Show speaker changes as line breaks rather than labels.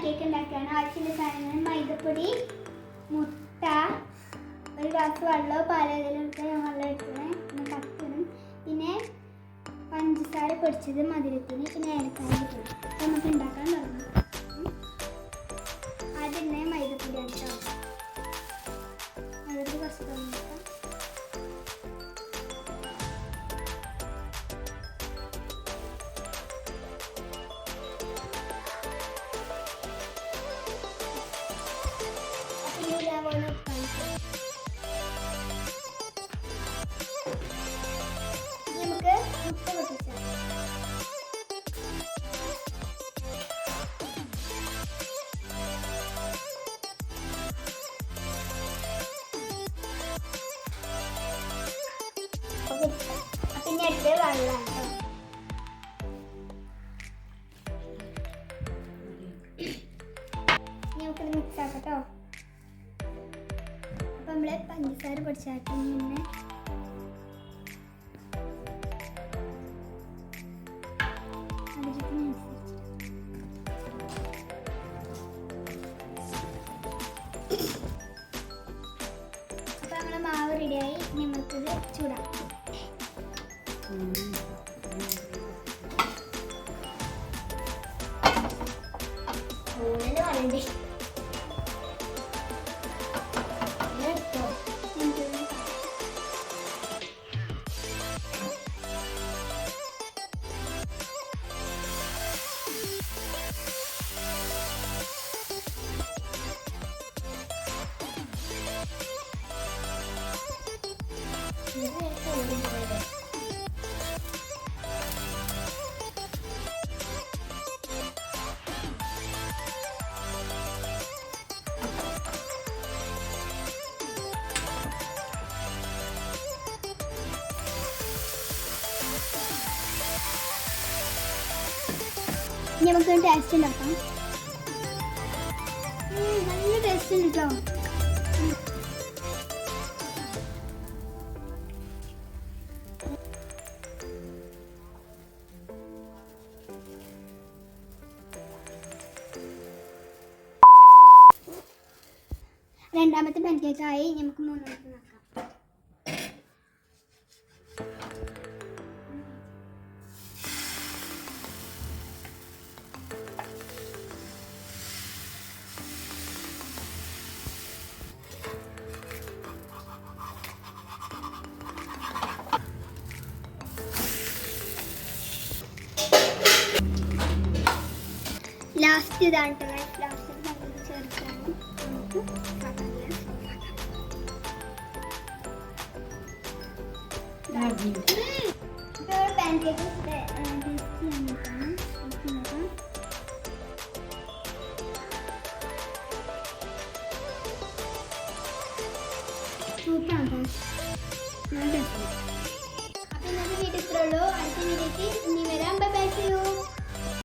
Cake ഉണ്ടാക്കുകയാണ്. ആവശ്യമുള്ള സാധനങ്ങൾ മൈദപ്പൊടി, മുട്ട, ഒരു ഗ്ലാസ് വെള്ളമോ പാലേതിലൊക്കെ വെള്ളം എടുക്കണം, പിന്നെ കത്തിടും, പിന്നെ പഞ്ചസാര പൊടിച്ചത് മധുരത്തിന്, പിന്നെ ഏലക്കായ കിട്ടും. നമുക്ക് ഉണ്ടാക്കാൻ തുടങ്ങാം. ആദ്യം തന്നെ മൈദപ്പൊടി ആട്ടോ. മൈദപ്പൊടി കുറച്ച് തുടങ്ങിക്കാം. നമുക്ക് മുട്ട പൊട്ടിച്ചാൽ പിന്നെ അടുത്ത് വെള്ളമാണ്. നമുക്കിത് മിക്സ് ആക്കട്ടോ. അപ്പം നമ്മൾ പഞ്ചസാര പൊടിച്ചാക്കി പിന്നെ അപ്പം നമ്മളെ മാവ് റെഡിയായി. നമുക്കിത് ചൂടാക്കാം. നമുക്ക് ടേസ്റ്റ് ഉണ്ടാക്കാം. നല്ല ടേസ്റ്റ് ഉണ്ട് കേട്ടോ. രണ്ടാമത്തെ പാൻകേക്കായി നമുക്ക് മൂന്നാമത്തെ നോക്കാം. ലാസ്റ്റ് ഇതാണ് ലാസ്റ്റ് ചേർക്കാനും നമുക്ക് പാൻകേക്ക് സൂപ്പറാണ്. അപ്പം ഇന്നത്തെ വീഡിയോ ഇത്രേ ഉള്ളൂ. അടുത്ത വീഡിയോക്ക് ഇനി വരാം. Bye bye.